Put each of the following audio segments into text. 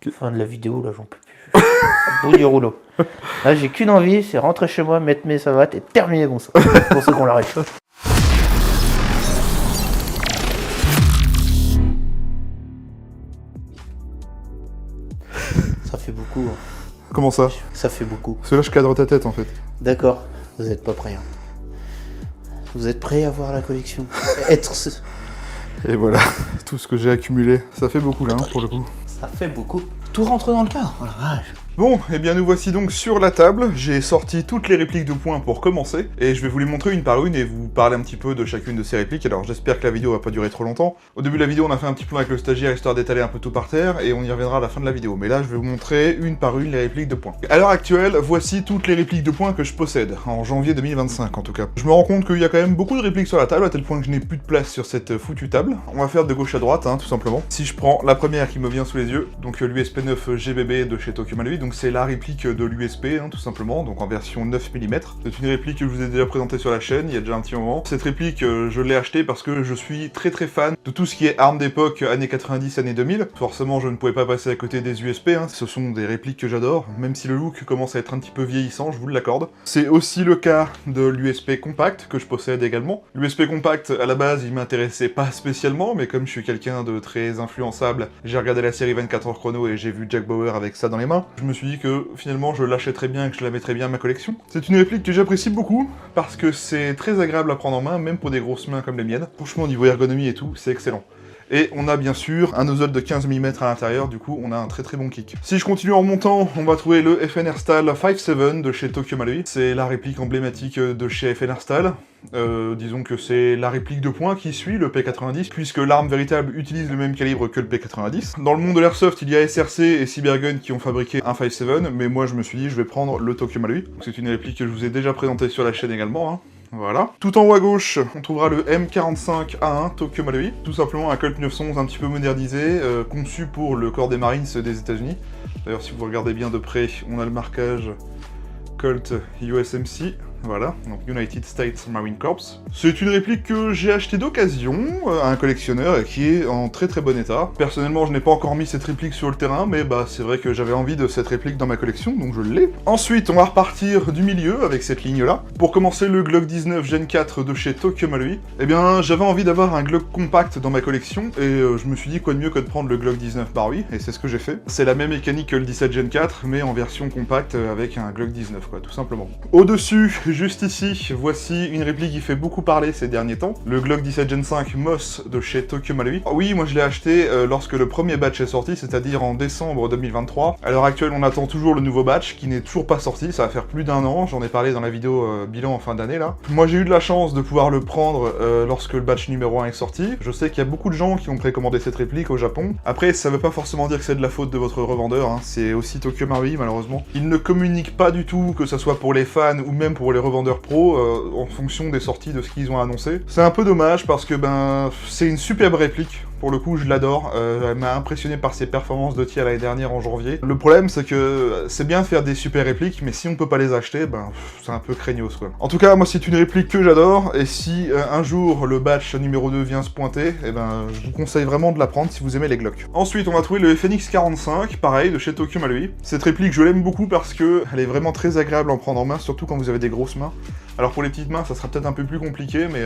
Fin de la vidéo, là, j'en peux plus. Au bout du rouleau. Là, j'ai qu'une envie, c'est rentrer chez moi, mettre mes savates et terminer bon ça. Pour ceux qu'on l'arrête. Ça fait beaucoup. Hein. Comment ça? Ça fait beaucoup. Parce que là, je cadre ta tête, en fait. D'accord, vous n'êtes pas prêts. Hein. Vous êtes prêts à voir la collection? Et voilà, tout ce que j'ai accumulé. Ça fait beaucoup, là, hein, pour le coup. Ça fait beaucoup. Tout rentre dans le cadre. Oh la vache. Bon, eh bien nous voici donc sur la table. J'ai sorti toutes les répliques de points pour commencer, et je vais vous les montrer une par une et vous parler un petit peu de chacune de ces répliques. Alors j'espère que la vidéo va pas durer trop longtemps. Au début de la vidéo, on a fait un petit plan avec le stagiaire histoire d'étaler un peu tout par terre, et on y reviendra à la fin de la vidéo. Mais là, je vais vous montrer une par une les répliques de points. À l'heure actuelle, voici toutes les répliques de points que je possède, en janvier 2025 en tout cas. Je me rends compte qu'il y a quand même beaucoup de répliques sur la table, à tel point que je n'ai plus de place sur cette foutue table. On va faire de gauche à droite, hein, tout simplement. Si je prends la première qui me vient sous les yeux, donc l'USP 9 GBB de chez Tokyo Marui, donc c'est la réplique de l'USP, hein, tout simplement, donc en version 9 mm. C'est une réplique que je vous ai déjà présentée sur la chaîne, il y a déjà un petit moment. Cette réplique, je l'ai achetée parce que je suis très fan de tout ce qui est armes d'époque, années 90, années 2000. Forcément, je ne pouvais pas passer à côté des USP, hein. Ce sont des répliques que j'adore, même si le look commence à être un petit peu vieillissant, je vous l'accorde. C'est aussi le cas de l'USP Compact, que je possède également. L'USP Compact, à la base, il m'intéressait pas spécialement, mais comme je suis quelqu'un de très influençable, j'ai regardé la série 24 heures chrono et j'ai vu Jack Bauer avec ça dans les mains. Je me suis dit que, finalement, je l'achèterais bien et que je la mettrais bien à ma collection. C'est une réplique que j'apprécie beaucoup, parce que c'est très agréable à prendre en main, même pour des grosses mains comme les miennes. Franchement, au niveau ergonomie et tout, c'est excellent. Et on a bien sûr un nozzle de 15 mm à l'intérieur, du coup on a un très bon kick. Si je continue en remontant, on va trouver le FN Airstyle 5.7 de chez Tokyo Marui. C'est la réplique emblématique de chez FN Airstyle. Disons que c'est la réplique de poing qui suit le P90, puisque l'arme véritable utilise le même calibre que le P90. Dans le monde de l'airsoft, il y a SRC et Cybergun qui ont fabriqué un 5.7, mais moi je me suis dit je vais prendre le Tokyo Marui. C'est une réplique que je vous ai déjà présentée sur la chaîne également, hein. Voilà. Tout en haut à gauche, on trouvera le M45A1 Tokyo Marui, tout simplement un Colt 911 un petit peu modernisé, conçu pour le corps des Marines des États-Unis. D'ailleurs, si vous regardez bien de près, on a le marquage Colt USMC. Voilà, donc United States Marine Corps. C'est une réplique que j'ai achetée d'occasion à un collectionneur et qui est en très bon état. Personnellement, je n'ai pas encore mis cette réplique sur le terrain, mais bah c'est vrai que j'avais envie de cette réplique dans ma collection, donc je l'ai. Ensuite, on va repartir du milieu avec cette ligne-là. Pour commencer, le Glock 19 Gen 4 de chez Tokyo Marui. Eh bien, j'avais envie d'avoir un Glock compact dans ma collection, et je me suis dit quoi de mieux que de prendre le Glock 19 Marui, et c'est ce que j'ai fait. C'est la même mécanique que le 17 Gen 4, mais en version compacte avec un Glock 19, quoi, tout simplement. Au-dessus, juste ici, voici une réplique qui fait beaucoup parler ces derniers temps, le Glock 17 Gen 5 Moss de chez Tokyo Marui. Oui, moi je l'ai acheté lorsque le premier batch est sorti, c'est-à-dire en décembre 2023. À l'heure actuelle, on attend toujours le nouveau batch, qui n'est toujours pas sorti, ça va faire plus d'1 an, j'en ai parlé dans la vidéo bilan en fin d'année là. Moi j'ai eu de la chance de pouvoir le prendre lorsque le batch numéro 1 est sorti. Je sais qu'il y a beaucoup de gens qui ont précommandé cette réplique au Japon. Après, ça veut pas forcément dire que c'est de la faute de votre revendeur, hein. C'est aussi Tokyo Marui malheureusement. Il ne communique pas du tout, que ce soit pour les fans ou même pour les revendeurs pro, en fonction des sorties de ce qu'ils ont annoncé. C'est un peu dommage parce que ben c'est une superbe réplique. Pour le coup, je l'adore. Elle m'a impressionné par ses performances de tir l'année dernière en janvier. Le problème, c'est que c'est bien de faire des super répliques, mais si on peut pas les acheter, ben c'est un peu craignos quoi. En tout cas, moi c'est une réplique que j'adore, et si un jour le batch numéro 2 vient se pointer, eh ben je vous conseille vraiment de la prendre si vous aimez les Glock. Ensuite, on va trouver le FNX 45, pareil, de chez Tokyo Marui. Cette réplique, je l'aime beaucoup parce que elle est vraiment très agréable à en prendre en main, surtout quand vous avez des grosses mains. Alors pour les petites mains, ça sera peut-être un peu plus compliqué, mais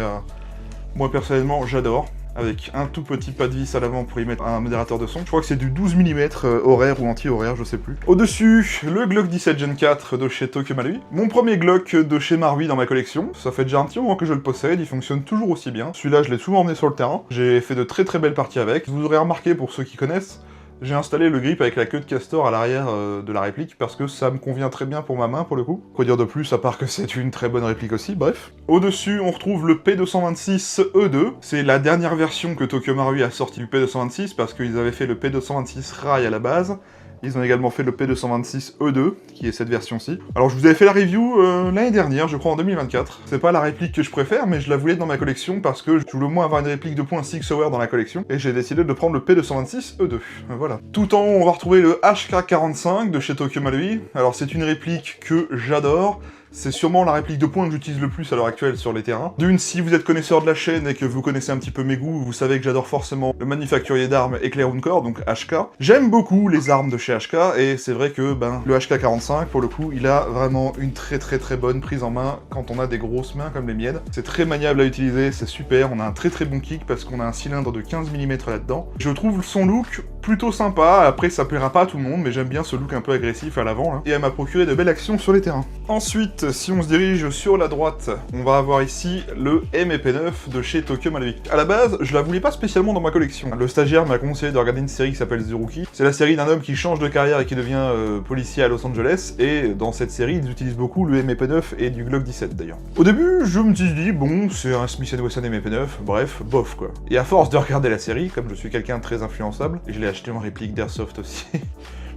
moi personnellement, j'adore. Avec un tout petit pas de vis à l'avant pour y mettre un modérateur de son. Je crois que c'est du 12 mm horaire ou anti-horaire, je sais plus. Au-dessus, le Glock 17 Gen 4 de chez Tokyo Marui. Mon premier Glock de chez Marui dans ma collection. Ça fait déjà un petit moment que je le possède, il fonctionne toujours aussi bien. Celui-là, je l'ai souvent emmené sur le terrain. J'ai fait de très belles parties avec. Vous aurez remarqué, pour ceux qui connaissent, j'ai installé le grip avec la queue de castor à l'arrière de la réplique parce que ça me convient très bien pour ma main pour le coup. Quoi dire de plus à part que c'est une très bonne réplique aussi, bref. Au-dessus, on retrouve le P226E2. C'est la dernière version que Tokyo Marui a sorti du P226 parce qu'ils avaient fait le P226 Rail à la base. Ils ont également fait le P226E2, qui est cette version-ci. Alors je vous avais fait la review l'année dernière, je crois en 2024. C'est pas la réplique que je préfère, mais je la voulais dans ma collection parce que je voulais au moins avoir une réplique de point 6 Hour dans la collection, et j'ai décidé de prendre le P226E2. Voilà. Tout en haut, on va retrouver le HK45 de chez Tokyo Marui. Alors c'est une réplique que j'adore, C'est sûrement la réplique de poing que j'utilise le plus à l'heure actuelle sur les terrains. D'une, si vous êtes connaisseur de la chaîne et que vous connaissez un petit peu mes goûts, vous savez que j'adore forcément le manufacturier d'armes Eclair Encore, donc HK. J'aime beaucoup les armes de chez HK, et c'est vrai que le HK45, pour le coup, il a vraiment une très bonne prise en main quand on a des grosses mains comme les miennes. C'est très maniable à utiliser, c'est super, on a un très bon kick parce qu'on a un cylindre de 15 mm là-dedans. Je trouve son look plutôt sympa, après ça plaira pas à tout le monde, mais j'aime bien ce look un peu agressif à l'avant, là, et elle m'a procuré de belles actions sur les terrains. Ensuite, si on se dirige sur la droite, on va avoir ici le MP9 de chez Tokyo Malawi. À la base, je la voulais pas spécialement dans ma collection. Le stagiaire m'a conseillé de regarder une série qui s'appelle The Rookie. C'est la série d'un homme qui change de carrière et qui devient policier à Los Angeles, et dans cette série, ils utilisent beaucoup le MP9 et du Glock 17 d'ailleurs. Au début, je me suis dit, bon, c'est un Smith & Wesson MP9, bref, bof quoi. Et à force de regarder la série, comme je suis quelqu'un de très influençable, je l'ai acheté en réplique d'Airsoft aussi.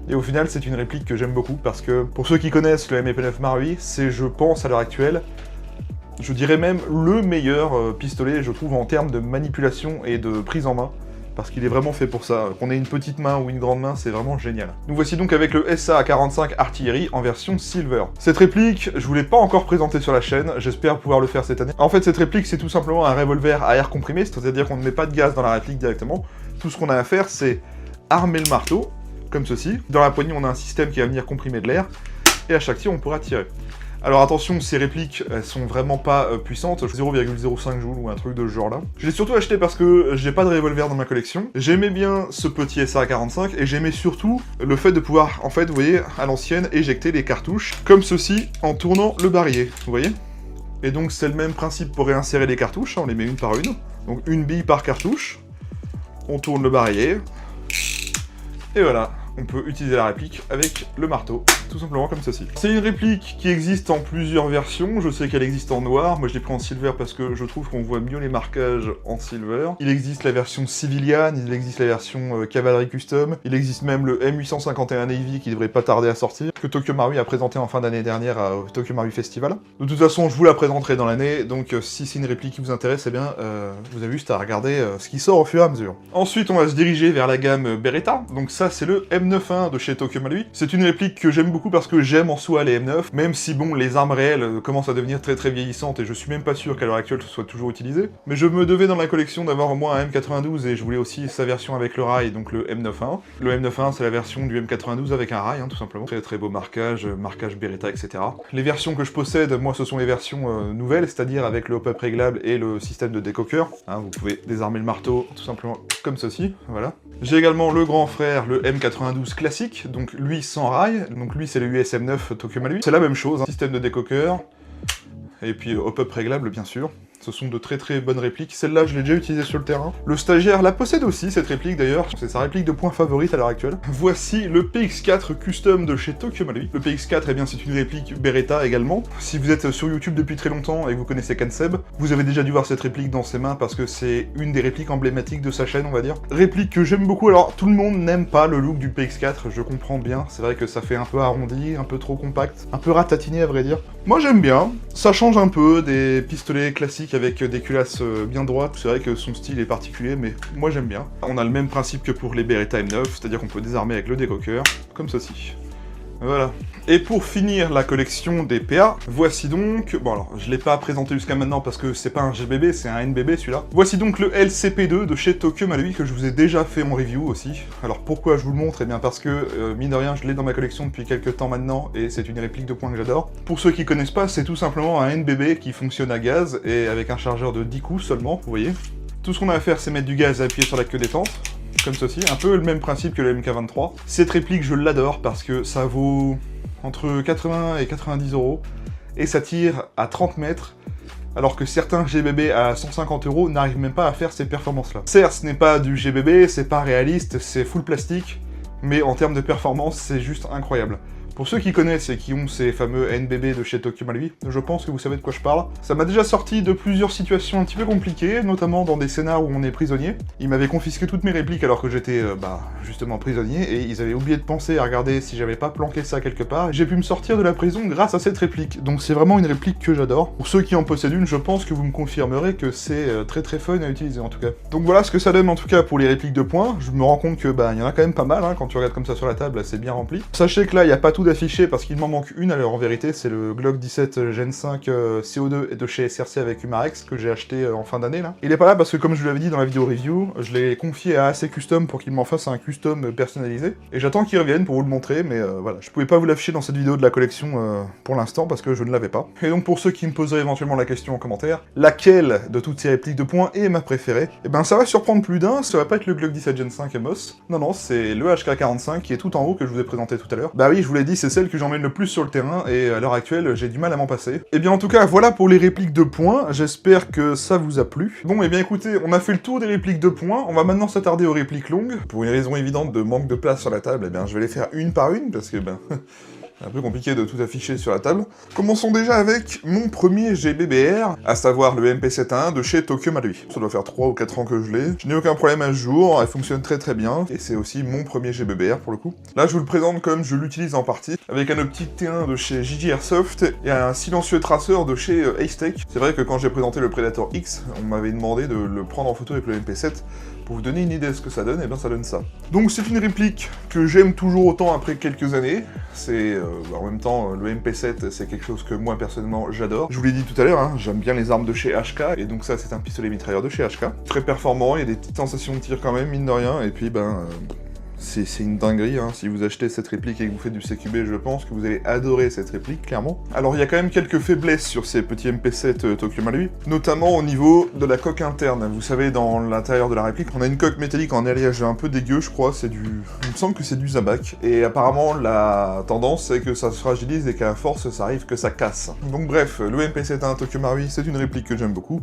Et au final, c'est une réplique que j'aime beaucoup, parce que, pour ceux qui connaissent le MP9 Marui, c'est, je pense, à l'heure actuelle, je dirais même le meilleur pistolet, je trouve, en termes de manipulation et de prise en main, parce qu'il est vraiment fait pour ça. Qu'on ait une petite main ou une grande main, c'est vraiment génial. Nous voici donc avec le SA-45 Artillerie en version Silver. Cette réplique, je vous l'ai pas encore présentée sur la chaîne, j'espère pouvoir le faire cette année. En fait, cette réplique, c'est tout simplement un revolver à air comprimé, c'est-à-dire qu'on ne met pas de gaz dans la réplique directement. Tout ce qu'on a à faire, c'est armer le marteau, comme ceci. Dans la poignée, on a un système qui va venir comprimer de l'air, et à chaque tir, on pourra tirer. Alors attention, ces répliques, elles sont vraiment pas puissantes, 0,05 joules ou un truc de ce genre là. Je l'ai surtout acheté parce que j'ai pas de revolver dans ma collection. J'aimais bien ce petit SR45 et j'aimais surtout le fait de pouvoir, en fait, vous voyez, à l'ancienne, éjecter les cartouches, comme ceci, en tournant le barillet, vous voyez. Et donc c'est le même principe pour réinsérer les cartouches, hein, on les met une par une. Donc une bille par cartouche, on tourne le barillet, et voilà. On peut utiliser la réplique avec le marteau, tout simplement comme ceci. C'est une réplique qui existe en plusieurs versions, je sais qu'elle existe en noir, moi je l'ai pris en silver parce que je trouve qu'on voit mieux les marquages en silver. Il existe la version Civilian, il existe la version Cavalry Custom, il existe même le M851 Navy qui devrait pas tarder à sortir, que Tokyo Marui a présenté en fin d'année dernière au Tokyo Marui Festival. De toute façon, je vous la présenterai dans l'année, donc si c'est une réplique qui vous intéresse, eh bien, vous avez juste à regarder ce qui sort au fur et à mesure. Ensuite, on va se diriger vers la gamme Beretta, donc ça c'est le M91 de chez Tokyo Marui. C'est une réplique que j'aime beaucoup parce que j'aime en soi les M9, même si bon, les armes réelles commencent à devenir très vieillissantes et je suis même pas sûr qu'à l'heure actuelle ce soit toujours utilisé. Mais je me devais dans la collection d'avoir au moins un M92 et je voulais aussi sa version avec le rail, donc le M91. Le M91 c'est la version du M92 avec un rail, hein, tout simplement. Très beau marquage, marquage Beretta, etc. Les versions que je possède, moi ce sont les versions nouvelles, c'est-à-dire avec le hop-up réglable et le système de décoqueur. Hein, vous pouvez désarmer le marteau tout simplement comme ceci, voilà. J'ai également le grand frère, le M92 classique, donc lui sans rail, donc lui c'est le USM9 Tokyo Marui. C'est la même chose, hein. Système de décoqueur, et puis hop-up réglable bien sûr. Ce sont de très bonnes répliques. Celle-là, je l'ai déjà utilisée sur le terrain. Le stagiaire la possède aussi, cette réplique d'ailleurs. C'est sa réplique de point favorite à l'heure actuelle. Voici le PX4 Custom de chez Tokyo Marui. Le PX4, eh bien, c'est une réplique Beretta également. Si vous êtes sur YouTube depuis très longtemps et que vous connaissez Kanseb, vous avez déjà dû voir cette réplique dans ses mains parce que c'est une des répliques emblématiques de sa chaîne, on va dire. Réplique que j'aime beaucoup. Alors, tout le monde n'aime pas le look du PX4, je comprends bien. C'est vrai que ça fait un peu arrondi, un peu trop compact, un peu ratatiné à vrai dire. Moi, j'aime bien. Ça change un peu des pistolets classiques avec des culasses bien droites. C'est vrai que son style est particulier, mais moi j'aime bien. On a le même principe que pour les Beretta M9, c'est-à-dire qu'on peut désarmer avec le décoqueur, comme ceci. Voilà. Et pour finir la collection des PA, voici donc... Bon alors, je l'ai pas présenté jusqu'à maintenant parce que c'est pas un GBB, c'est un NBB celui-là. Voici donc le LCP2 de chez Tokyo Marui que je vous ai déjà fait en review aussi. Alors pourquoi je vous le montre? Eh bien parce que, mine de rien, je l'ai dans ma collection depuis quelques temps maintenant et c'est une réplique de poing que j'adore. Pour ceux qui connaissent pas, c'est tout simplement un NBB qui fonctionne à gaz et avec un chargeur de 10 coups seulement, vous voyez. Tout ce qu'on a à faire, c'est mettre du gaz et appuyer sur la queue détente. Comme ceci, un peu le même principe que le MK23. Cette réplique, je l'adore parce que ça vaut entre 80 et 90 €, et ça tire à 30 mètres, alors que certains GBB à 150 € n'arrivent même pas à faire ces performances-là. Certes, ce n'est pas du GBB, c'est pas réaliste, c'est full plastique, mais en termes de performance, c'est juste incroyable. Pour ceux qui connaissent et qui ont ces fameux NBB de chez Tokyo Marui, je pense que vous savez de quoi je parle. Ça m'a déjà sorti de plusieurs situations un petit peu compliquées, notamment dans des scénars où on est prisonnier. Ils m'avaient confisqué toutes mes répliques alors que j'étais, justement prisonnier, et ils avaient oublié de penser à regarder si j'avais pas planqué ça quelque part. J'ai pu me sortir de la prison grâce à cette réplique, donc c'est vraiment une réplique que j'adore. Pour ceux qui en possèdent une, je pense que vous me confirmerez que c'est très fun à utiliser en tout cas. Donc voilà ce que ça donne en tout cas pour les répliques de poing. Je me rends compte que, il y en a quand même pas mal, hein, quand tu regardes comme ça sur la table, c'est bien rempli. Sachez que là, il n'y a pas tout d'afficher parce qu'il m'en manque une à l'heure en vérité, c'est le Glock 17 Gen 5 CO2 de chez SRC avec Humarex que j'ai acheté en fin d'année là. Il est pas là parce que comme je vous l'avais dit dans la vidéo review, je l'ai confié à AC Custom pour qu'il m'en fasse un custom personnalisé. Et j'attends qu'il revienne pour vous le montrer, mais voilà, je pouvais pas vous l'afficher dans cette vidéo de la collection pour l'instant parce que je ne l'avais pas. Et donc pour ceux qui me poseraient éventuellement la question en commentaire, laquelle de toutes ces répliques de points est ma préférée? Et ben ça va surprendre plus d'un, ça va pas être le Glock 17 Gen 5 MOS, non, c'est le HK45 qui est tout en haut que je vous ai présenté tout à l'heure. Bah oui, je vous l'ai dit, c'est celle que j'emmène le plus sur le terrain, et à l'heure actuelle, j'ai du mal à m'en passer. Et bien en tout cas, voilà pour les répliques de points, j'espère que ça vous a plu. Bon, et bien écoutez, on a fait le tour des répliques de points, on va maintenant s'attarder aux répliques longues. Pour une raison évidente de manque de place sur la table, et bien je vais les faire une par une, parce que ben... c'est un peu compliqué de tout afficher sur la table. Commençons déjà avec mon premier GBBR, à savoir le MP7A1 de chez Tokyo Marui. Ça doit faire 3 ou 4 ans que je l'ai. Je n'ai aucun problème à ce jour, elle fonctionne très très bien, et c'est aussi mon premier GBBR pour le coup. Là je vous le présente comme je l'utilise en partie, avec un optique T1 de chez JJ Airsoft, et un silencieux traceur de chez Acetech. C'est vrai que quand j'ai présenté le Predator X, on m'avait demandé de le prendre en photo avec le MP7, pour vous donner une idée de ce que ça donne, et bien ça donne ça. Donc c'est une réplique que j'aime toujours autant après quelques années, c'est en même temps le MP7 c'est quelque chose que moi personnellement j'adore. Je vous l'ai dit tout à l'heure, hein, j'aime bien les armes de chez HK, et donc ça c'est un pistolet mitrailleur de chez HK. Très performant, il y a des petites sensations de tir quand même, mine de rien, et puis ben... c'est une dinguerie, hein. Si vous achetez cette réplique et que vous faites du CQB, je pense que vous allez adorer cette réplique, clairement. Alors il y a quand même quelques faiblesses sur ces petits MP7 Tokyo Marui, notamment au niveau de la coque interne. Vous savez, dans l'intérieur de la réplique, on a une coque métallique en alliage un peu dégueu, je crois, c'est du... il me semble que c'est du Zabak, et apparemment la tendance c'est que ça se fragilise et qu'à force ça arrive que ça casse. Donc bref, le MP7A1 Tokyo Marui, c'est une réplique que j'aime beaucoup.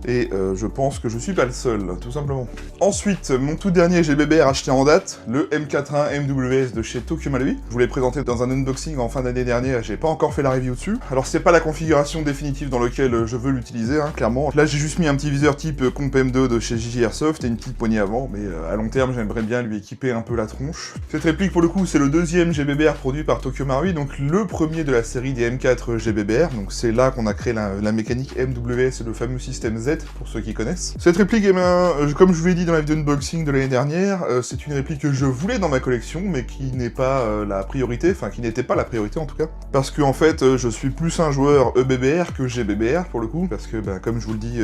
Et je pense que je suis pas le seul, tout simplement. Ensuite, mon tout dernier GBBR acheté en date, le M41 MWS de chez Tokyo Marui. Je vous l'ai présenté dans un unboxing en fin d'année dernière, j'ai pas encore fait la review dessus. Alors c'est pas la configuration définitive dans laquelle je veux l'utiliser, hein, clairement. Là j'ai juste mis un petit viseur type Comp M2 de chez JJ Airsoft et une petite poignée avant, mais à long terme j'aimerais bien lui équiper un peu la tronche. Cette réplique pour le coup c'est le deuxième GBBR produit par Tokyo Marui, donc le premier de la série des M4 GBBR, donc c'est là qu'on a créé la mécanique MWS et le fameux système Z, pour ceux qui connaissent. Cette réplique, eh bien, comme je vous l'ai dit dans la vidéo unboxing de l'année dernière, c'est une réplique que je voulais dans ma collection, mais qui n'est pas la priorité, enfin qui n'était pas la priorité en tout cas, parce que en fait, je suis plus un joueur EBBR que GBBR pour le coup, parce que, ben, comme je vous le dis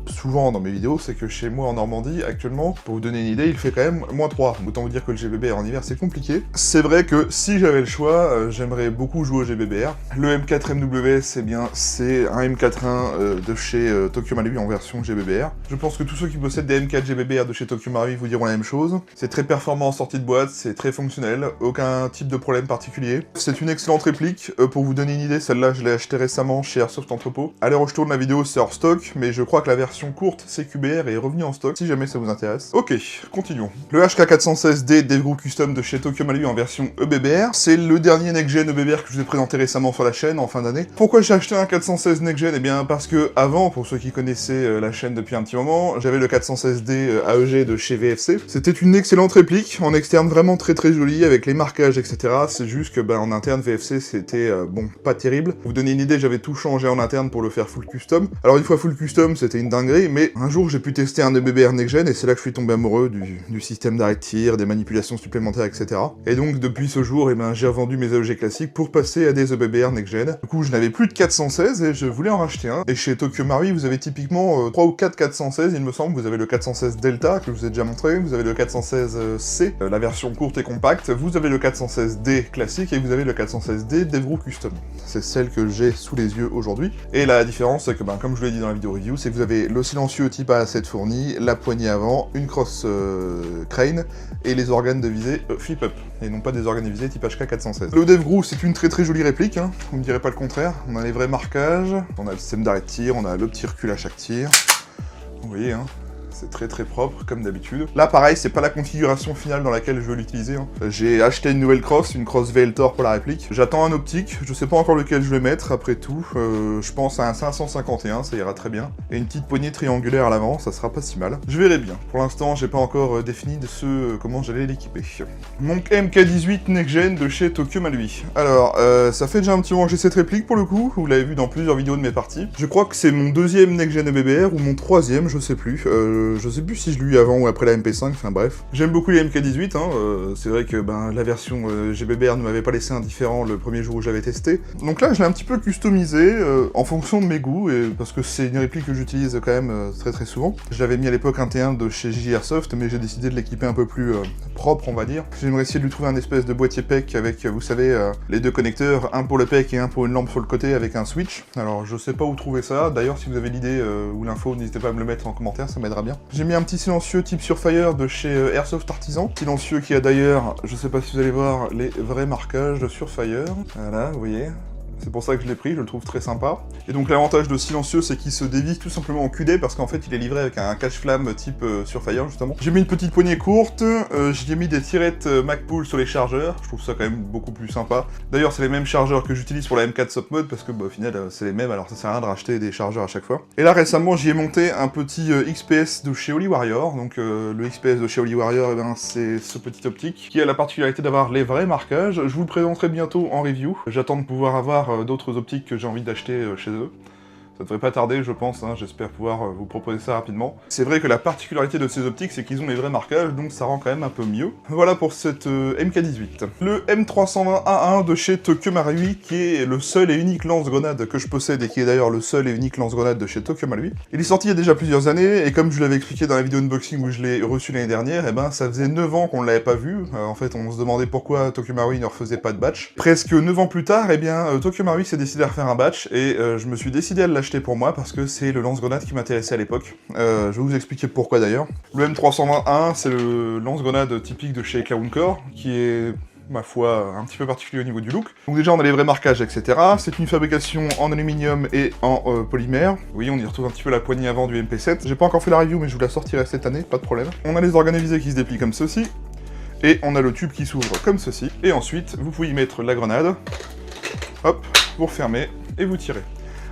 souvent dans mes vidéos, c'est que chez moi en Normandie, actuellement, pour vous donner une idée, il fait quand même -3, autant vous dire que le GBBR en hiver c'est compliqué. C'est vrai que si j'avais le choix, j'aimerais beaucoup jouer au GBBR. Le M4 MWS, eh bien, c'est un M41 de chez Tokyo Marui en version GBBR. Je pense que tous ceux qui possèdent des M4 GBBR de chez Tokyo Marui vous diront la même chose. C'est très performant en sortie de boîte, c'est très fonctionnel, aucun type de problème particulier. C'est une excellente réplique. Pour vous donner une idée, celle-là je l'ai achetée récemment chez Airsoft Entrepôt. À l'heure où je tourne la vidéo, c'est hors stock, mais je crois que la version courte CQBR est revenue en stock, si jamais ça vous intéresse. Ok, continuons. Le HK416D Devgroup Custom de chez Tokyo Marui en version EBBR, c'est le dernier next-gen EBBR que je vous ai présenté récemment sur la chaîne en fin d'année. Pourquoi j'ai acheté un 416 next-gen? Eh bien parce que avant, pour ceux qui connaissaient la chaîne depuis un petit moment, j'avais le 416D AEG de chez VFC. C'était une excellente réplique, en externe vraiment très très jolie, avec les marquages, etc. C'est juste que, ben, en interne, VFC, c'était, bon, pas terrible. Pour vous donner une idée, j'avais tout changé en interne pour le faire full custom. Alors une fois full custom, c'était une dinguerie, mais un jour, j'ai pu tester un EBBR next-gen, et c'est là que je suis tombé amoureux du système d'arrêt de tir, des manipulations supplémentaires, etc. Et donc, depuis ce jour, eh ben, j'ai revendu mes AEG classiques pour passer à des EBBR next-gen. Du coup, je n'avais plus de 416, et je voulais en racheter un. Et chez Tokyo Marui, vous avez typiquement 3 ou 4 416, il me semble. Vous avez le 416 Delta, que je vous ai déjà montré, vous avez le 416C, la version courte et compacte, vous avez le 416D classique, et vous avez le 416D Devgroup Custom. C'est celle que j'ai sous les yeux aujourd'hui. Et la différence, c'est que, ben, comme je vous l'ai dit dans la vidéo review, c'est que vous avez le silencieux type A7 fourni, la poignée avant, une crosse crane, et les organes de visée flip-up, et non pas des organes de visée type HK416. Le Devgroup, c'est une très très jolie réplique, hein, vous me direz pas le contraire. On a les vrais marquages, on a le système d'arrêt de tir, on a le petit recul à chaque tir. Vous voyez, hein, c'est très très propre, comme d'habitude. Là, pareil, c'est pas la configuration finale dans laquelle je veux l'utiliser. Hein. J'ai acheté une nouvelle crosse, une crosse VLTOR pour la réplique. J'attends un optique, je sais pas encore lequel je vais mettre, après tout. Je pense à un 551, ça ira très bien. Et une petite poignée triangulaire à l'avant, ça sera pas si mal. Je verrai bien. Pour l'instant, j'ai pas encore défini de comment j'allais l'équiper. Mon MK18 Next-Gen de chez Tokyo Marui. Alors, ça fait déjà un petit moment que j'ai cette réplique pour le coup, vous l'avez vu dans plusieurs vidéos de mes parties. Je crois que c'est mon deuxième Next-Gen EBBR, ou mon troisième, je sais plus. je sais plus si je l'ai eu avant ou après la MP5, enfin bref. J'aime beaucoup les MK18, c'est vrai que la version GBBR ne m'avait pas laissé indifférent le premier jour où j'avais testé. Donc là, je l'ai un petit peu customisé en fonction de mes goûts, et parce que c'est une réplique que j'utilise quand même très souvent. J'avais mis à l'époque un T1 de chez JJ Airsoft, mais j'ai décidé de l'équiper un peu plus propre, on va dire. J'aimerais essayer de lui trouver un espèce de boîtier PEC avec, vous savez, les deux connecteurs, un pour le PEC et un pour une lampe sur le côté avec un switch. Alors je sais pas où trouver ça, d'ailleurs si vous avez l'idée ou l'info, n'hésitez pas à me le mettre en commentaire, ça m'aidera bien. J'ai mis un petit silencieux type Surfire de chez Airsoft Artisan, silencieux qui a d'ailleurs, je sais pas si vous allez voir, les vrais marquages de Surfire. Voilà, vous voyez. C'est pour ça que je l'ai pris, je le trouve très sympa. Et donc l'avantage de silencieux, c'est qu'il se dévisse tout simplement en QD, parce qu'en fait il est livré avec un cache-flamme type Surfire justement. J'ai mis une petite poignée courte, j'ai mis des tirettes MagPul sur les chargeurs, je trouve ça quand même beaucoup plus sympa. D'ailleurs c'est les mêmes chargeurs que j'utilise pour la M4 Soft Mode, parce que au final c'est les mêmes, alors ça sert à rien de racheter des chargeurs à chaque fois. Et là récemment j'y ai monté un petit XPS de chez Holy Warrior, donc le XPS de chez Holy Warrior, c'est ce petit optique, qui a la particularité d'avoir les vrais marquages. Je vous le présenterai bientôt en review, j'attends de pouvoir avoir d'autres optiques que j'ai envie d'acheter chez eux. Ça devrait pas tarder, je pense, j'espère pouvoir vous proposer ça rapidement. C'est vrai que la particularité de ces optiques, c'est qu'ils ont les vrais marquages, donc ça rend quand même un peu mieux. Voilà pour cette MK18. Le M320A1 de chez Tokyo Marui, qui est le seul et unique lance-grenade que je possède, et qui est d'ailleurs le seul et unique lance-grenade de chez Tokyo Marui. Il est sorti il y a déjà plusieurs années, et comme je l'avais expliqué dans la vidéo unboxing où je l'ai reçu l'année dernière, ça faisait 9 ans qu'on ne l'avait pas vu. En fait, on se demandait pourquoi Tokyo Marui ne refaisait pas de batch. Presque 9 ans plus tard, Tokyo Marui s'est décidé à refaire un batch, et je me suis décidé à l'acheter pour moi parce que c'est le lance-grenade qui m'intéressait à l'époque. Je vais vous expliquer pourquoi d'ailleurs. Le M321, c'est le lance-grenade typique de chez Clown Core, qui est, ma foi, un petit peu particulier au niveau du look. Donc déjà on a les vrais marquages, etc. C'est une fabrication en aluminium et en polymère. Oui, on y retrouve un petit peu la poignée avant du MP7. J'ai pas encore fait la review, mais je vous la sortirai cette année, pas de problème. On a les organes visés qui se déplient comme ceci. Et on a le tube qui s'ouvre comme ceci. Et ensuite, vous pouvez y mettre la grenade. Hop, vous refermez et vous tirez.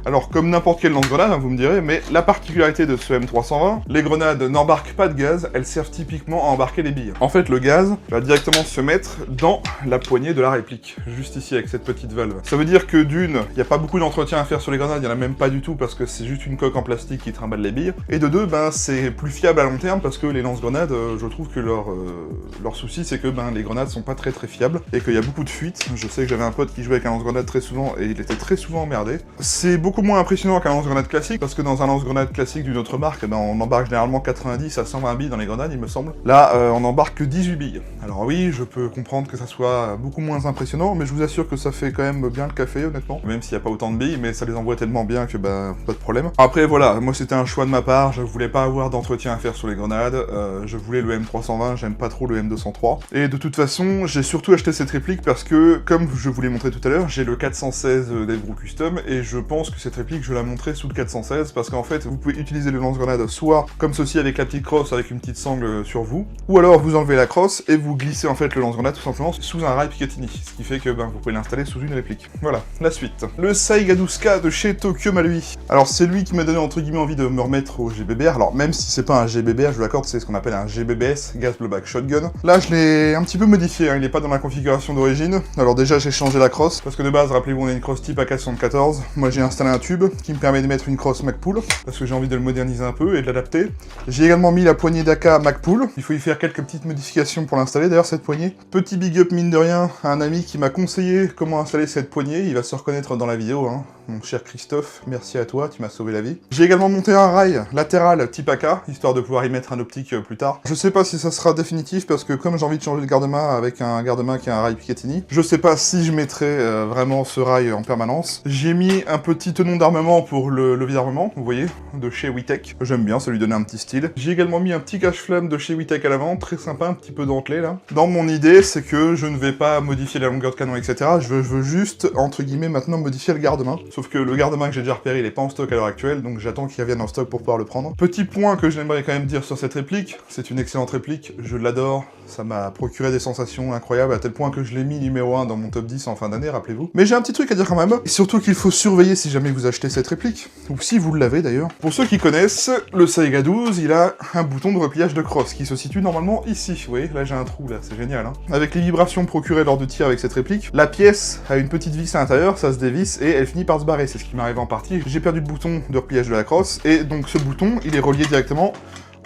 Alors, comme n'importe quel lance-grenade, vous me direz, mais la particularité de ce M320, les grenades n'embarquent pas de gaz, elles servent typiquement à embarquer les billes. En fait, le gaz va directement se mettre dans la poignée de la réplique, juste ici, avec cette petite valve. Ça veut dire que d'une, il n'y a pas beaucoup d'entretien à faire sur les grenades, il n'y en a même pas du tout, parce que c'est juste une coque en plastique qui trimballe les billes. Et de deux, c'est plus fiable à long terme, parce que les lance-grenades, je trouve que leur souci, c'est que les grenades sont pas très fiables, et qu'il y a beaucoup de fuites. Je sais que j'avais un pote qui jouait avec un lance-grenade très souvent, et il était très souvent emmerdé. C'est beaucoup moins impressionnant qu'un lance-grenade classique, parce que dans un lance-grenade classique d'une autre marque, on embarque généralement 90 à 120 billes dans les grenades, il me semble. Là, on embarque que 18 billes. Alors oui, je peux comprendre que ça soit beaucoup moins impressionnant, mais je vous assure que ça fait quand même bien le café, honnêtement. Même s'il n'y a pas autant de billes, mais ça les envoie tellement bien que pas de problème. Après voilà, moi c'était un choix de ma part, je voulais pas avoir d'entretien à faire sur les grenades, je voulais le M320, j'aime pas trop le M203. Et de toute façon, j'ai surtout acheté cette réplique parce que, comme je vous l'ai montré tout à l'heure, j'ai le 416 d'Evro Custom, et je pense que cette réplique, je vais la montrer sous le 416, parce qu'en fait, vous pouvez utiliser le lance-grenade soit comme ceci avec la petite crosse avec une petite sangle sur vous, ou alors vous enlevez la crosse et vous glissez en fait le lance-grenade tout simplement sous un rail Picatinny, ce qui fait que vous pouvez l'installer sous une réplique. Voilà, la suite. Le Saigaduska de chez Tokyo Marui. Alors c'est lui qui m'a donné entre guillemets envie de me remettre au GBBR, alors même si c'est pas un GBBR, je vous l'accorde, c'est ce qu'on appelle un GBBS, Gas Blowback Shotgun. Là je l'ai un petit peu modifié, il est pas dans la configuration d'origine. Alors déjà j'ai changé la crosse, parce que de base, rappelez-vous, on a une crosse type AK-74, moi j'ai installé un tube qui me permet de mettre une crosse MagPul, parce que j'ai envie de le moderniser un peu et de l'adapter. J'ai également mis la poignée d'AK MagPul, il faut y faire quelques petites modifications pour l'installer d'ailleurs cette poignée. Petit big up mine de rien à un ami qui m'a conseillé comment installer cette poignée, il va se reconnaître dans la vidéo, mon cher Christophe, merci à toi, tu m'as sauvé la vie. J'ai également monté un rail latéral type AK, histoire de pouvoir y mettre un optique plus tard. Je sais pas si ça sera définitif, parce que comme j'ai envie de changer de garde-main avec un garde-main qui a un rail Picatinny, je sais pas si je mettrai vraiment ce rail en permanence. J'ai mis un petit tenon d'armement pour le levier d'armement, vous voyez, de chez Witek. J'aime bien, ça lui donnait un petit style. J'ai également mis un petit cache-flamme de chez Witek à l'avant, très sympa, un petit peu dentelé là. Dans mon idée, c'est que je ne vais pas modifier la longueur de canon, etc. Je veux juste, entre guillemets, maintenant modifier le garde-main. Sauf que le garde-main que j'ai déjà repéré, il est pas en stock à l'heure actuelle, donc j'attends qu'il revienne en stock pour pouvoir le prendre. Petit point que j'aimerais quand même dire sur cette réplique, c'est une excellente réplique, je l'adore, ça m'a procuré des sensations incroyables, à tel point que je l'ai mis numéro 1 dans mon top 10 en fin d'année, rappelez-vous. Mais j'ai un petit truc à dire quand même, et surtout qu'il faut surveiller si jamais vous achetez cette réplique, ou si vous l'avez d'ailleurs. Pour ceux qui connaissent, le Saiga 12, il a un bouton de repliage de crosse, qui se situe normalement ici, vous voyez, là j'ai un trou là, c'est génial, Avec les vibrations procurées lors de tir avec cette réplique, la pièce a une petite vis à l'intérieur, ça se dévisse, et elle finit par se barrer, c'est ce qui m'arrive en partie. J'ai perdu le bouton de repliage de la crosse, et donc ce bouton, il est relié directement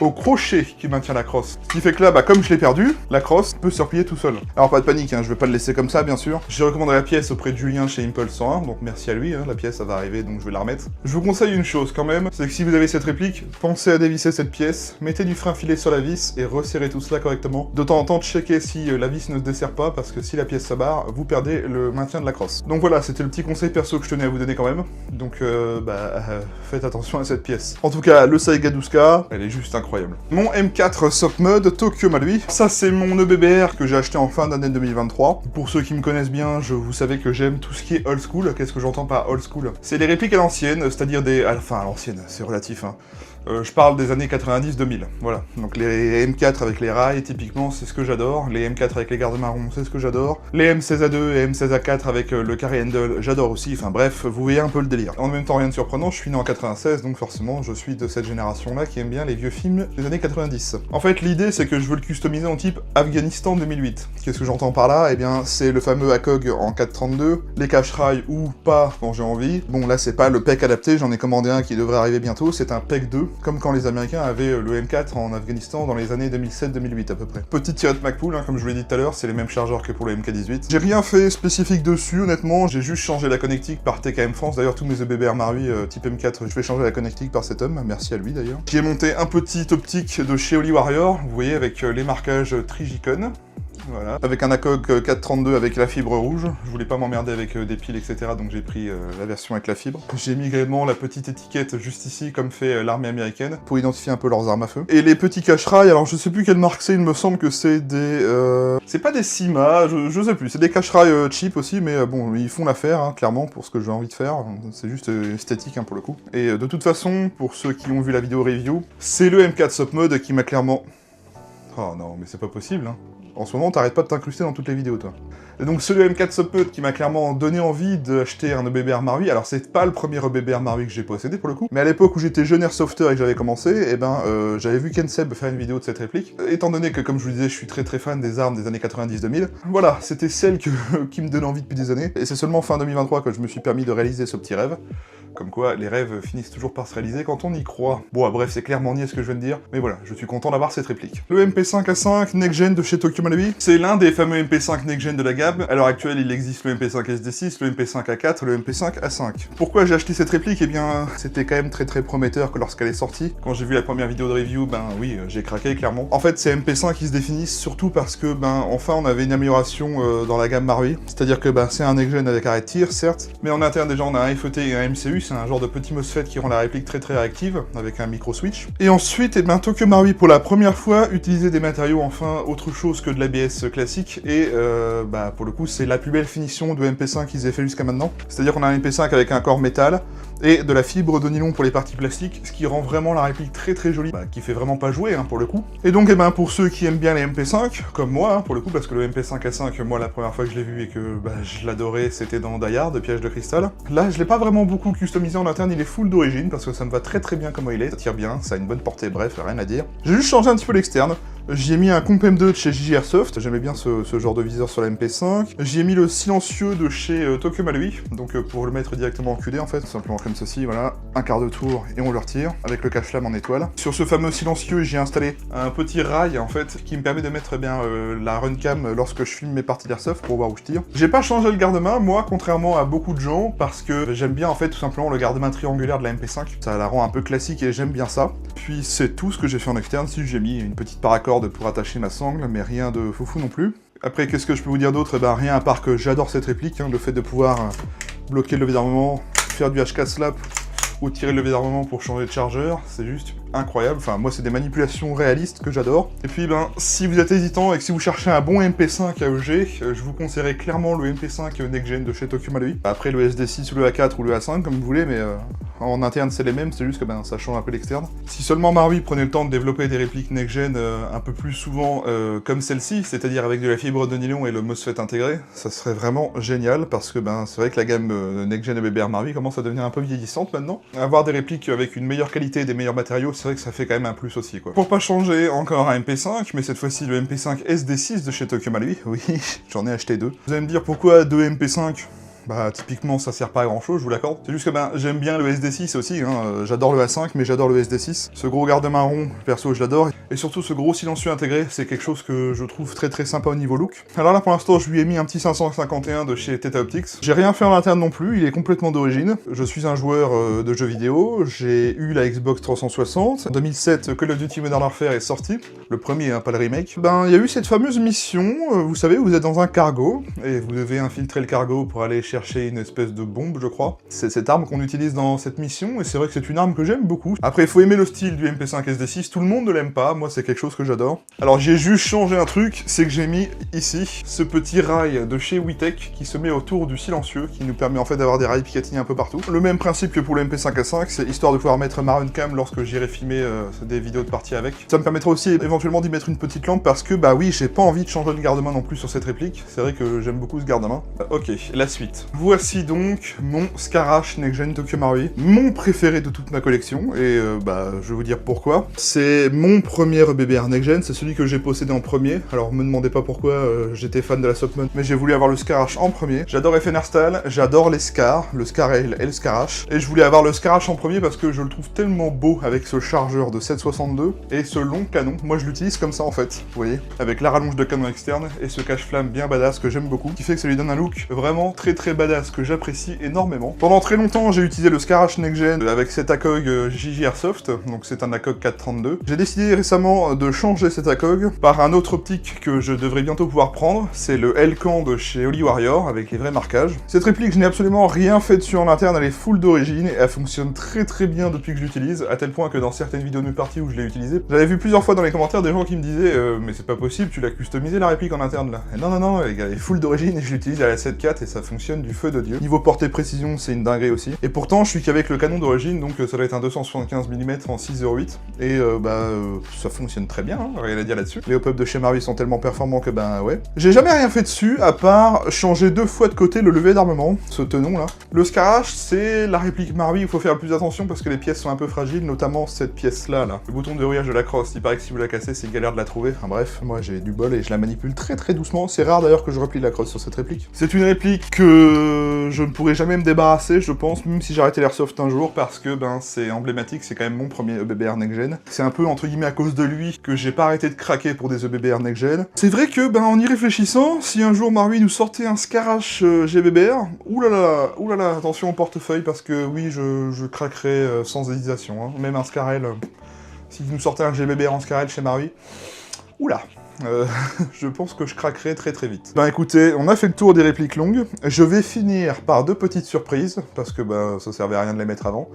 au crochet qui maintient la crosse. Ce qui fait que là, bah, comme je l'ai perdu, la crosse peut se replier tout seul. Alors pas de panique, hein, je vais pas le laisser comme ça, bien sûr. Je recommanderai la pièce auprès de Julien chez Impulse 101, donc merci à lui, hein, la pièce, ça va arriver, donc je vais la remettre. Je vous conseille une chose quand même, c'est que si vous avez cette réplique, pensez à dévisser cette pièce, mettez du frein filet sur la vis et resserrez tout cela correctement. De temps en temps, checkez si la vis ne se desserre pas, parce que si la pièce se barre, vous perdez le maintien de la crosse. Donc voilà, c'était le petit conseil perso que je tenais à vous donner quand même. Donc faites attention à cette pièce. En tout cas, le Saiga 12K, elle est juste incroyable. Mon M4 Soft Mode Tokyo Marui, ça c'est mon EBBR que j'ai acheté en fin d'année 2023. Pour ceux qui me connaissent bien, vous savez que j'aime tout ce qui est old school. Qu'est-ce que j'entends par old school? C'est les répliques à l'ancienne, c'est-à-dire des... Enfin, à l'ancienne, c'est relatif, hein. Je parle des années 90-2000, voilà. Donc les M4 avec les rails, typiquement, c'est ce que j'adore. Les M4 avec les gardes marrons, c'est ce que j'adore. Les M16A2 et M16A4 avec le carré handle, j'adore aussi. Enfin bref, vous voyez un peu le délire. En même temps, rien de surprenant, je suis né en 96, donc forcément, je suis de cette génération-là qui aime bien les vieux films des années 90. En fait, l'idée, c'est que je veux le customiser en type Afghanistan 2008. Qu'est-ce que j'entends par là? Eh bien, c'est le fameux ACOG en 432, les cache-rails ou pas quand j'ai envie. Bon, là, c'est pas le PEC adapté, j'en ai commandé un qui devrait arriver bientôt, c'est un PEC 2. Comme quand les Américains avaient le M4 en Afghanistan dans les années 2007-2008 à peu près. Petite tirette Macpool, hein, comme je vous l'ai dit tout à l'heure, c'est les mêmes chargeurs que pour le MK18. J'ai rien fait spécifique dessus, honnêtement, j'ai juste changé la connectique par TKM France. D'ailleurs, tous mes EBBR Marui type M4, je vais changer la connectique par cet homme, merci à lui d'ailleurs. J'ai monté un petit optique de chez Holy Warrior, vous voyez, avec les marquages Trigicon. Voilà. Avec un ACOG 432 avec la fibre rouge. Je voulais pas m'emmerder avec des piles, etc. Donc j'ai pris la version avec la fibre. J'ai mis également la petite étiquette juste ici, comme fait l'armée américaine, pour identifier un peu leurs armes à feu. Et les petits cache-rails, alors je sais plus quelle marque c'est, il me semble que c'est des... C'est pas des Sima, je sais plus. C'est des cache-rails cheap aussi, mais bon, ils font l'affaire, hein, clairement, pour ce que j'ai envie de faire. C'est juste esthétique, hein, pour le coup. Et de toute façon, pour ceux qui ont vu la vidéo review, c'est le M4 Soft Mode qui m'a clairement... Oh non, mais c'est pas possible, hein. En ce moment, t'arrêtes pas de t'incruster dans toutes les vidéos, toi. Et donc, ce M4 Soft Mode qui m'a clairement donné envie d'acheter un EBBR Marui. Alors, c'est pas le premier EBBR Marui que j'ai possédé, pour le coup. Mais à l'époque où j'étais jeune airsofter et que j'avais commencé, eh ben, j'avais vu Ken Seb faire une vidéo de cette réplique. Étant donné que, comme je vous disais, je suis très fan des armes des années 90-2000, voilà, c'était celle qui me donnait envie depuis des années. Et c'est seulement fin 2023 que je me suis permis de réaliser ce petit rêve. Comme quoi, les rêves finissent toujours par se réaliser quand on y croit. Bon, bref, c'est clairement niais ce que je viens de dire, mais voilà, je suis content d'avoir cette réplique. Le MP5A5 Next Gen de chez Tokyo Marui, c'est l'un des fameux MP5 Next Gen de la gamme. À l'heure actuelle, il existe le MP5 SD6, le MP5A4, le MP5A5. Pourquoi j'ai acheté cette réplique? Eh bien, c'était quand même très prometteur que lorsqu'elle est sortie. Quand j'ai vu la première vidéo de review, ben oui, j'ai craqué, clairement. En fait, ces MP5 qui se définissent surtout parce que, ben, enfin, on avait une amélioration dans la gamme Marui. C'est-à-dire que, ben, c'est un Next Gen avec arrêt de tir, certes, mais en interne, déjà, on a un FET et un MCU, c'est un genre de petit MOSFET qui rend la réplique très réactive, avec un micro switch. Et ensuite, eh ben, Tokyo Marui, pour la première fois, utilisait des matériaux, enfin, autre chose que de l'ABS classique, et bah, pour le coup, c'est la plus belle finition de MP5 qu'ils aient fait jusqu'à maintenant. C'est-à-dire qu'on a un MP5 avec un corps métal, et de la fibre de nylon pour les parties plastiques, ce qui rend vraiment la réplique très jolie, bah, qui fait vraiment pas jouer, hein, pour le coup. Et donc, eh ben, pour ceux qui aiment bien les MP5, comme moi, hein, pour le coup, parce que le MP5A5, moi, la première fois que je l'ai vu et que bah, je l'adorais, c'était dans Die Hard, Piège de cristal. Là, je l'ai pas vraiment beaucoup customisé en interne, il est full d'origine, parce que ça me va très bien comment il est, ça tire bien, ça a une bonne portée, bref, rien à dire. J'ai juste changé un petit peu l'externe. J'y ai mis un Comp M2 de chez JJ Airsoft, j'aimais bien ce genre de viseur sur la MP5. J'y ai mis le silencieux de chez Tokyo Marui, donc pour le mettre directement en QD en fait, tout simplement comme ceci, voilà, un quart de tour et on le retire, avec le cache-flamme en étoile. Sur ce fameux silencieux, j'ai installé un petit rail en fait, qui me permet de mettre la runcam lorsque je filme mes parties d'airsoft pour voir où je tire. J'ai pas changé le garde-main, moi, contrairement à beaucoup de gens, parce que j'aime bien en fait tout simplement le garde-main triangulaire de la MP5. Ça la rend un peu classique et j'aime bien ça. Puis c'est tout ce que j'ai fait en externe, si j'ai mis une petite paracorde pour attacher ma sangle, mais rien de foufou non plus. Après, qu'est-ce que je peux vous dire d'autre? Eh ben, rien à part que j'adore cette réplique, hein, le fait de pouvoir bloquer le levier d'armement, faire du HK slap, ou tirer le levier d'armement pour changer de chargeur, c'est juste incroyable. Enfin, moi, c'est des manipulations réalistes que j'adore. Et puis, ben, si vous êtes hésitant et que si vous cherchez un bon MP5 AEG, je vous conseillerais clairement le MP5 Next Gen de chez Tokyo Marui. Après, le SD6 ou le A4 ou le A5, comme vous voulez, mais en interne, c'est les mêmes, c'est juste que ben, ça change un peu l'externe. Si seulement Marui prenait le temps de développer des répliques Next Gen un peu plus souvent comme celle-ci, c'est-à-dire avec de la fibre de nylon et le MOSFET intégré, ça serait vraiment génial, parce que ben, c'est vrai que la gamme Next Gen EBBR Marui commence à devenir un peu vieillissante maintenant. Avoir des répliques avec une meilleure qualité et des meilleurs matériaux, c'est vrai que ça fait quand même un plus aussi, quoi. Pour pas changer, encore un MP5, mais cette fois-ci le MP5 SD6 de chez Tokyo Marui, oui, j'en ai acheté deux. Vous allez me dire pourquoi deux MP5? bah typiquement ça sert pas à grand chose, je vous l'accorde. C'est juste que ben j'aime bien le SD6 aussi, hein. J'adore le A5 mais j'adore le SD6. Ce gros garde-main rond, perso je l'adore. Et surtout ce gros silencieux intégré, c'est quelque chose que je trouve très sympa au niveau look. Alors là pour l'instant je lui ai mis un petit 551 de chez Theta Optics. J'ai rien fait en interne non plus, il est complètement d'origine. Je suis un joueur de jeux vidéo, j'ai eu la Xbox 360. En 2007, Call of Duty Modern Warfare est sorti. Le premier, hein, pas le remake. Ben, il y a eu cette fameuse mission, vous savez, vous êtes dans un cargo, et vous devez infiltrer le cargo pour aller chercher une espèce de bombe, je crois. C'est cette arme qu'on utilise dans cette mission, et c'est vrai que c'est une arme que j'aime beaucoup. Après, il faut aimer le style du MP5 SD6, tout le monde ne l'aime pas, moi c'est quelque chose que j'adore. Alors j'ai juste changé un truc, c'est que j'ai mis ici ce petit rail de chez Witech qui se met autour du silencieux, qui nous permet en fait d'avoir des rails Picatinny un peu partout. Le même principe que pour le MP5A5, c'est histoire de pouvoir mettre ma runcam lorsque j'irai filmer des vidéos de partie avec. Ça me permettra aussi éventuellement d'y mettre une petite lampe parce que bah oui, j'ai pas envie de changer de garde-main non plus sur cette réplique. C'est vrai que j'aime beaucoup ce garde-main. Ok, la suite. Voici donc mon Scarache Next Gen Tokyo Marui, mon préféré de toute ma collection, et bah je vais vous dire pourquoi. C'est mon premier EBBR Next Gen, c'est celui que j'ai possédé en premier. Alors me demandez pas pourquoi j'étais fan de la Sopmon, mais j'ai voulu avoir le Scarache en premier. J'adore FN Airstyle, j'adore les Scars, le Scarrail et le Scarache, et je voulais avoir le Scarache en premier parce que je le trouve tellement beau avec ce chargeur de 7,62 et ce long canon. Moi je l'utilise comme ça en fait, vous voyez, avec la rallonge de canon externe et ce cache-flamme bien badass que j'aime beaucoup, qui fait que ça lui donne un look vraiment très badass que j'apprécie énormément. Pendant très longtemps j'ai utilisé le Scarache Next Gen avec cet ACOG JJ Airsoft, donc c'est un ACOG 432. J'ai décidé récemment de changer cet ACOG par un autre optique que je devrais bientôt pouvoir prendre, c'est le Elcan de chez Holy Warrior avec les vrais marquages. Cette réplique je n'ai absolument rien fait dessus en interne, elle est full d'origine et elle fonctionne très bien depuis que je l'utilise, à tel point que dans certaines vidéos de partie où je l'ai utilisé, j'avais vu plusieurs fois dans les commentaires des gens qui me disaient mais c'est pas possible, tu l'as customisé la réplique en interne là. Et non, elle est full d'origine et je l'utilise à la 7.4 et ça fonctionne du feu de Dieu. Niveau portée précision, c'est une dinguerie aussi. Et pourtant, je suis qu'avec le canon d'origine, donc ça doit être un 275 mm en 6.08 et ça fonctionne très bien, hein, rien à dire là-dessus. Les hop-up de chez Marui sont tellement performants que ben ouais. J'ai jamais rien fait dessus à part changer 2 fois de côté le levier d'armement, ce tenon là. Le Scarache, c'est la réplique Marui, il faut faire plus attention parce que les pièces sont un peu fragiles, notamment cette pièce-là, là. Le bouton de verrouillage de la crosse, il paraît que si vous la cassez, c'est galère de la trouver. Enfin bref, moi j'ai du bol et je la manipule très doucement. C'est rare d'ailleurs que je replie la crosse sur cette réplique. C'est une réplique que je ne pourrai jamais me débarrasser, je pense, même si j'arrêtais l'airsoft un jour, parce que ben c'est emblématique, c'est quand même mon premier EBBR Next Gen. C'est un peu entre guillemets à cause de lui que j'ai pas arrêté de craquer pour des EBBR Next Gen. C'est vrai que ben en y réfléchissant, si un jour Marui nous sortait un Scarache GBBR, oulala, attention au portefeuille parce que oui, je craquerai sans hésitation, hein. Même un Scarrel, si nous sortait un GBBR en Scarrel chez Marui, oula. Je pense que je craquerai très vite. Ben écoutez, on a fait le tour des répliques longues. Je vais finir par 2 petites surprises, parce que ben ça servait à rien de les mettre avant.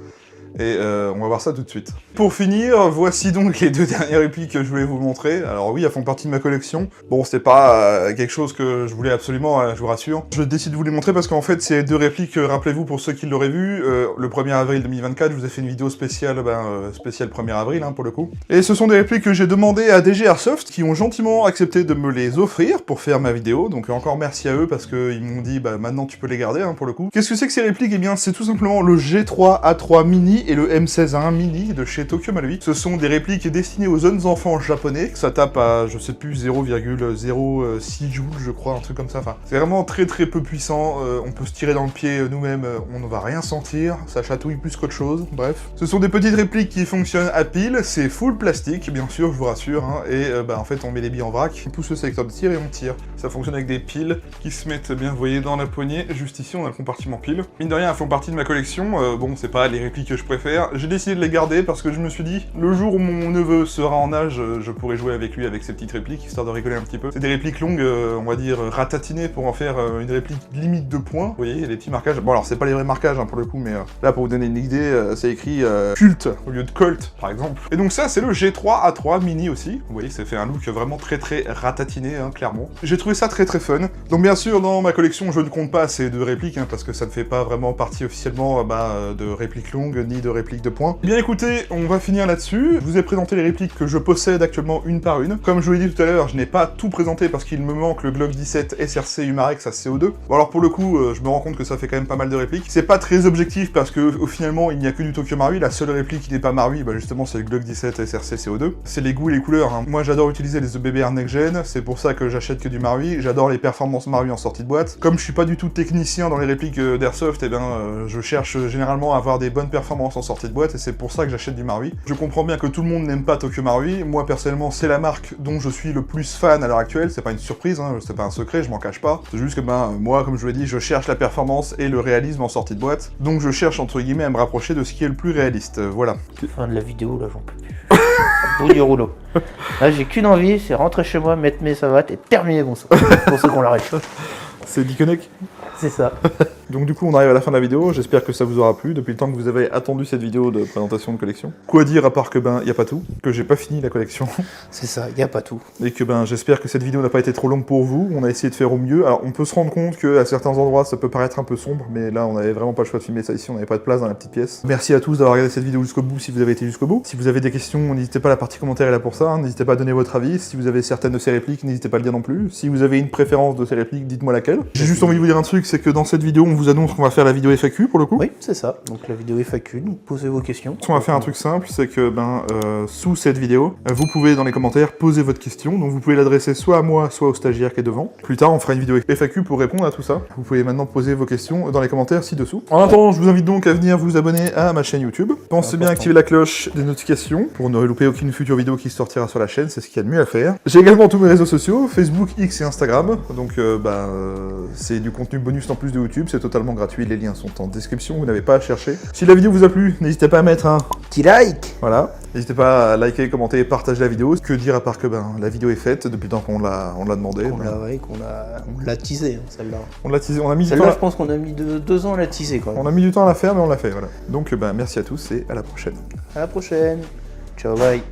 Et on va voir ça tout de suite. Pour finir, voici donc les 2 dernières répliques que je voulais vous montrer. Alors oui, elles font partie de ma collection. Bon, c'était pas quelque chose que je voulais absolument, je vous rassure. Je décide de vous les montrer parce qu'en fait, ces 2 répliques, rappelez-vous pour ceux qui l'auraient vu, le 1er avril 2024, je vous ai fait une vidéo spéciale, spéciale 1er avril, hein, pour le coup. Et ce sont des répliques que j'ai demandé à DG Airsoft, qui ont gentiment accepté de me les offrir pour faire ma vidéo. Donc encore merci à eux parce qu'ils m'ont dit, bah maintenant tu peux les garder, hein, pour le coup. Qu'est-ce que c'est que ces répliques? Eh bien, c'est tout simplement le G3A3 Mini et le M16A1 Mini de chez Tokyo Marui. Ce sont des répliques destinées aux jeunes enfants japonais, ça tape à, je sais plus, 0,06 joules, je crois, un truc comme ça. Enfin, c'est vraiment très peu puissant, on peut se tirer dans le pied nous-mêmes, on ne va rien sentir, ça chatouille plus qu'autre chose, bref. Ce sont des petites répliques qui fonctionnent à pile, c'est full plastique, bien sûr, je vous rassure, hein, et en fait, on met les billes en vrac, on pousse le sélecteur de tir et on tire. Ça fonctionne avec des piles qui se mettent bien, vous voyez, dans la poignée, juste ici, on a le compartiment pile. Mine de rien, elles font partie de ma collection, bon, c'est pas les répliques que je préfère, j'ai décidé de les garder parce que je me suis dit, le jour où mon neveu sera en âge, je pourrai jouer avec lui avec ces petites répliques, histoire de rigoler un petit peu. C'est des répliques longues, on va dire ratatinées pour en faire une réplique limite de points. Vous voyez, il y a des petits marquages. Bon alors c'est pas les vrais marquages hein, pour le coup, mais là pour vous donner une idée, c'est écrit culte au lieu de Colt par exemple. Et donc ça c'est le G3A3 Mini aussi. Vous voyez, ça fait un look vraiment très ratatiné, hein, clairement. J'ai trouvé ça très fun. Donc bien sûr dans ma collection je ne compte pas ces 2 répliques, hein, parce que ça ne fait pas vraiment partie officiellement de répliques longues, ni de répliques de points. Bien écoutez, on va finir là-dessus. Je vous ai présenté les répliques que je possède actuellement une par une. Comme je vous l'ai dit tout à l'heure, je n'ai pas tout présenté parce qu'il me manque le Glock 17 SRC Humarex à CO2. Bon alors pour le coup, je me rends compte que ça fait quand même pas mal de répliques. C'est pas très objectif parce que finalement il n'y a que du Tokyo Marui. La seule réplique qui n'est pas Marui, bah justement c'est le Glock 17 SRC CO2. C'est les goûts et les couleurs. Hein. Moi j'adore utiliser les EBBR Next Gen, c'est pour ça que j'achète que du Marui. J'adore les performances Marui en sortie de boîte. Comme je suis pas du tout technicien dans les répliques d'Airsoft, et je cherche généralement à avoir des bonnes performances en sortie de boîte et c'est pour ça que j'achète du Marui. Je comprends bien que tout le monde n'aime pas Tokyo Marui. Moi personnellement c'est la marque dont je suis le plus fan à l'heure actuelle. C'est pas une surprise, hein, c'est pas un secret, je m'en cache pas. C'est juste que moi comme je vous l'ai dit, je cherche la performance et le réalisme en sortie de boîte. Donc je cherche entre guillemets à me rapprocher de ce qui est le plus réaliste. Voilà. Fin de la vidéo là, j'en peux plus. Au bout du rouleau. Là j'ai qu'une envie, c'est rentrer chez moi, mettre mes savates et terminer bon ça. Pour ceux qu'on l'arrête. C'est Diconnect. C'est ça. Donc du coup on arrive à la fin de la vidéo, j'espère que ça vous aura plu depuis le temps que vous avez attendu cette vidéo de présentation de collection. Quoi dire à part que y a pas tout, que j'ai pas fini la collection. C'est ça, y a pas tout. Et que j'espère que cette vidéo n'a pas été trop longue pour vous, on a essayé de faire au mieux. Alors on peut se rendre compte qu'à certains endroits ça peut paraître un peu sombre, mais là on avait vraiment pas le choix de filmer ça ici, on n'avait pas de place dans la petite pièce. Merci à tous d'avoir regardé cette vidéo jusqu'au bout si vous avez été jusqu'au bout. Si vous avez des questions, n'hésitez pas, la partie commentaire est là pour ça, hein. N'hésitez pas à donner votre avis. Si vous avez certaines de ces répliques, n'hésitez pas à le dire non plus. Si vous avez une préférence de ces répliques, dites-moi laquelle. J'ai juste envie de vous dire un truc, c'est que dans cette vidéo on vous annonce qu'on va faire la vidéo FAQ pour le coup. Oui, c'est ça. Donc la vidéo FAQ, donc posez vos questions. On va faire un truc simple, c'est que sous cette vidéo, vous pouvez dans les commentaires poser votre question. Donc vous pouvez l'adresser soit à moi, soit au stagiaire qui est devant. Plus tard, on fera une vidéo FAQ pour répondre à tout ça. Vous pouvez maintenant poser vos questions dans les commentaires ci-dessous. En attendant, je vous invite donc à venir vous abonner à ma chaîne YouTube. Pensez bien à activer la cloche des notifications pour ne louper aucune future vidéo qui sortira sur la chaîne, c'est ce qu'il y a de mieux à faire. J'ai également tous mes réseaux sociaux, Facebook, X et Instagram. Donc c'est du contenu bonus en plus de YouTube, c'est totalement gratuit, les liens sont en description, vous n'avez pas à chercher. Si la vidéo vous a plu, n'hésitez pas à mettre un petit like. Voilà, n'hésitez pas à liker, commenter et partager la vidéo. Que dire à part que la vidéo est faite depuis le temps qu'on l'a demandé. On l'a teasé, hein, celle-là. On l'a teasé, on a mis du temps. Celle-là, je pense qu'on a mis 2 ans à la teaser quand même. On a mis du temps à la faire, mais on l'a fait, voilà. Donc merci à tous et à la prochaine. À la prochaine. Ciao, bye.